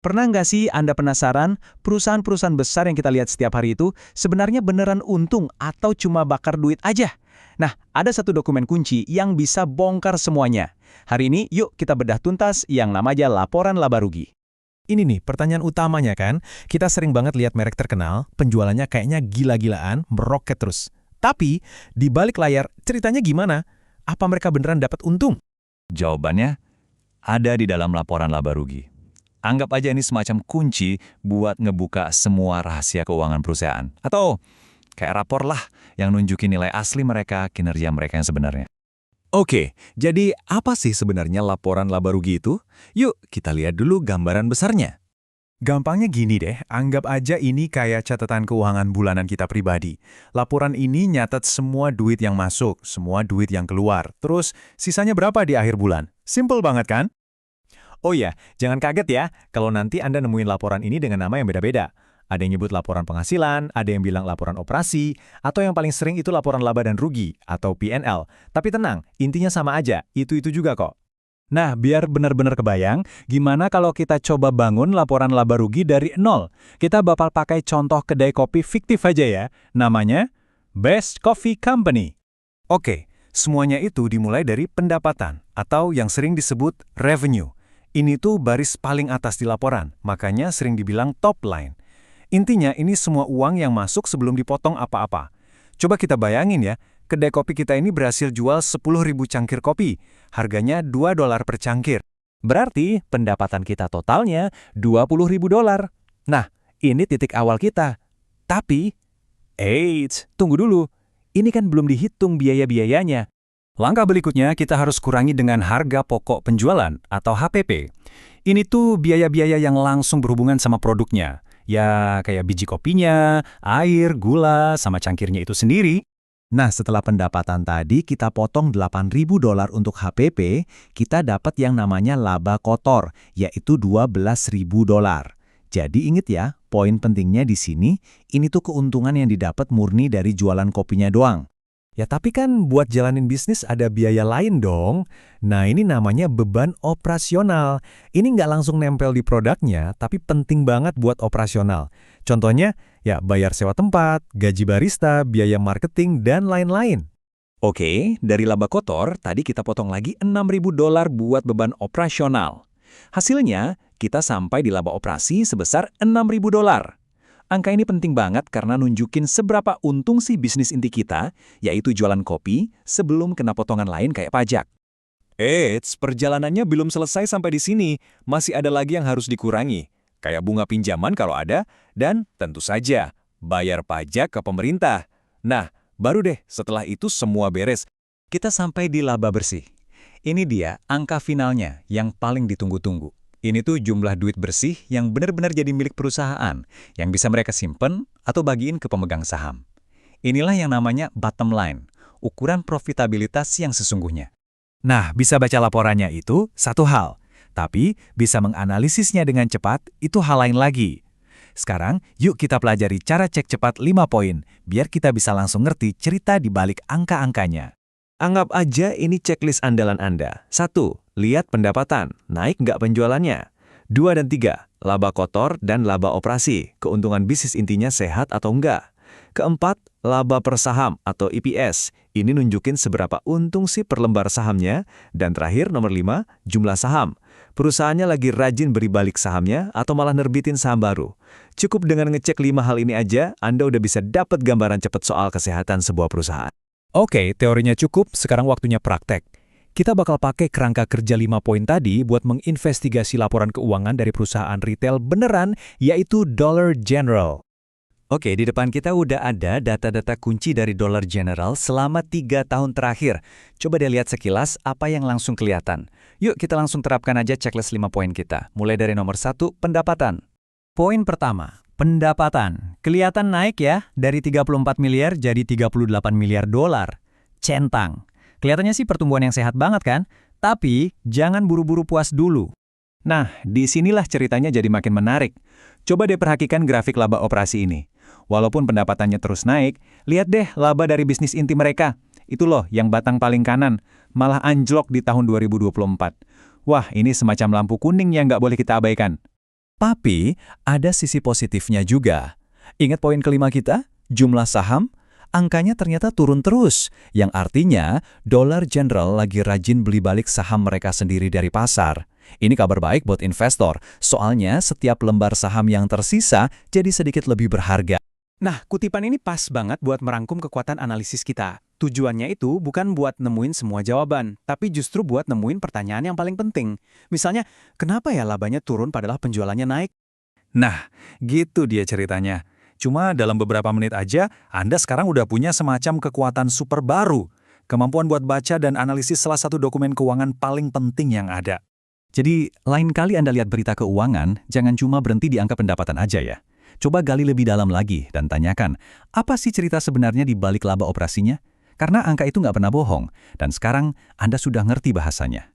Pernah nggak sih Anda penasaran, perusahaan-perusahaan besar yang kita lihat setiap hari itu sebenarnya beneran untung atau cuma bakar duit aja? Nah, ada satu dokumen kunci yang bisa bongkar semuanya. Hari ini, yuk kita bedah tuntas yang namanya laporan laba rugi. Ini nih pertanyaan utamanya kan, kita sering banget lihat merek terkenal, penjualannya kayaknya gila-gilaan, meroket terus. Tapi, di balik layar, ceritanya gimana? Apa mereka beneran dapat untung? Jawabannya ada di dalam laporan laba rugi. Anggap aja ini semacam kunci buat ngebuka semua rahasia keuangan perusahaan. Atau kayak rapor lah yang nunjukin nilai asli mereka, kinerja mereka yang sebenarnya. Oke, jadi apa sih sebenarnya laporan laba rugi itu? Yuk, kita lihat dulu gambaran besarnya. Gampangnya gini deh, anggap aja ini kayak catatan keuangan bulanan kita pribadi. Laporan ini nyatet semua duit yang masuk, semua duit yang keluar. Terus, sisanya berapa di akhir bulan? Simple banget kan? Oh ya, jangan kaget ya kalau nanti Anda nemuin laporan ini dengan nama yang beda-beda. Ada yang nyebut laporan penghasilan, ada yang bilang laporan operasi, atau yang paling sering itu laporan laba dan rugi, atau P&L. Tapi tenang, intinya sama aja, itu juga kok. Nah, biar benar-benar kebayang, gimana kalau kita coba bangun laporan laba rugi dari nol? Kita bakal pakai contoh kedai kopi fiktif aja ya, namanya Best Coffee Company. Oke, semuanya itu dimulai dari pendapatan, atau yang sering disebut revenue. Ini tuh baris paling atas di laporan, makanya sering dibilang top line. Intinya ini semua uang yang masuk sebelum dipotong apa-apa. Coba kita bayangin ya, kedai kopi kita ini berhasil jual 10.000 cangkir kopi, harganya $2 per cangkir. Berarti pendapatan kita totalnya $20.000. Nah, ini titik awal kita. Tapi, tunggu dulu. Ini kan belum dihitung biaya-biayanya. Langkah berikutnya kita harus kurangi dengan harga pokok penjualan atau HPP. Ini tuh biaya-biaya yang langsung berhubungan sama produknya. Ya kayak biji kopinya, air, gula, sama cangkirnya itu sendiri. Nah, setelah pendapatan tadi kita potong $8.000 untuk HPP, kita dapat yang namanya laba kotor, yaitu $12.000. Jadi ingat ya, poin pentingnya di sini, ini tuh keuntungan yang didapat murni dari jualan kopinya doang. Ya tapi kan buat jalanin bisnis ada biaya lain dong. Nah ini namanya beban operasional. Ini nggak langsung nempel di produknya, tapi penting banget buat operasional. Contohnya, ya bayar sewa tempat, gaji barista, biaya marketing, dan lain-lain. Oke, dari laba kotor, tadi kita potong lagi $6.000 buat beban operasional. Hasilnya, kita sampai di laba operasi sebesar $6.000. Angka ini penting banget karena nunjukin seberapa untung sih bisnis inti kita, yaitu jualan kopi, sebelum kena potongan lain kayak pajak. Perjalanannya belum selesai sampai di sini. Masih ada lagi yang harus dikurangi. Kayak bunga pinjaman kalau ada, dan tentu saja, bayar pajak ke pemerintah. Nah, baru deh setelah itu semua beres. Kita sampai di laba bersih. Ini dia angka finalnya yang paling ditunggu-tunggu. Ini tuh jumlah duit bersih yang benar-benar jadi milik perusahaan, yang bisa mereka simpen atau bagiin ke pemegang saham. Inilah yang namanya bottom line, ukuran profitabilitas yang sesungguhnya. Nah, bisa baca laporannya itu satu hal, tapi bisa menganalisisnya dengan cepat itu hal lain lagi. Sekarang, yuk kita pelajari cara cek cepat 5 poin, biar kita bisa langsung ngerti cerita di balik angka-angkanya. Anggap aja ini checklist andalan Anda. 1. Lihat pendapatan, naik nggak penjualannya. 2 dan 3. Laba kotor dan laba operasi, keuntungan bisnis intinya sehat atau enggak. Keempat, laba per saham atau EPS. Ini nunjukin seberapa untung sih per lembar sahamnya. Dan terakhir, nomor 5, jumlah saham. Perusahaannya lagi rajin beri balik sahamnya atau malah nerbitin saham baru. Cukup dengan ngecek 5 hal ini aja, Anda udah bisa dapat gambaran cepat soal kesehatan sebuah perusahaan. Oke, teorinya cukup, sekarang waktunya praktek. Kita bakal pakai kerangka kerja 5 poin tadi buat menginvestigasi laporan keuangan dari perusahaan retail beneran, yaitu Dollar General. Oke, di depan kita udah ada data-data kunci dari Dollar General selama 3 tahun terakhir. Coba deh lihat sekilas apa yang langsung kelihatan. Yuk kita langsung terapkan aja checklist 5 poin kita. Mulai dari nomor 1, pendapatan. Poin pertama, pendapatan. Kelihatan naik ya, dari 34 miliar jadi 38 miliar dolar. Centang. Kelihatannya sih pertumbuhan yang sehat banget kan? Tapi jangan buru-buru puas dulu. Nah, disinilah ceritanya jadi makin menarik. Coba deh perhatikan grafik laba operasi ini. Walaupun pendapatannya terus naik, lihat deh laba dari bisnis inti mereka. Itu loh yang batang paling kanan, malah anjlok di tahun 2024. Wah, ini semacam lampu kuning yang nggak boleh kita abaikan. Tapi, ada sisi positifnya juga. Ingat poin kelima kita? Jumlah saham? Angkanya ternyata turun terus, yang artinya Dollar General lagi rajin beli balik saham mereka sendiri dari pasar. Ini kabar baik buat investor, soalnya setiap lembar saham yang tersisa jadi sedikit lebih berharga. Nah, kutipan ini pas banget buat merangkum kekuatan analisis kita. Tujuannya itu bukan buat nemuin semua jawaban, tapi justru buat nemuin pertanyaan yang paling penting. Misalnya, kenapa ya labanya turun padahal penjualannya naik? Nah, gitu dia ceritanya. Cuma dalam beberapa menit aja, Anda sekarang udah punya semacam kekuatan super baru. Kemampuan buat baca dan analisis salah satu dokumen keuangan paling penting yang ada. Jadi, lain kali Anda lihat berita keuangan, jangan cuma berhenti di angka pendapatan aja ya. Coba gali lebih dalam lagi dan tanyakan, apa sih cerita sebenarnya di balik laba operasinya? Karena angka itu nggak pernah bohong, dan sekarang Anda sudah ngerti bahasanya.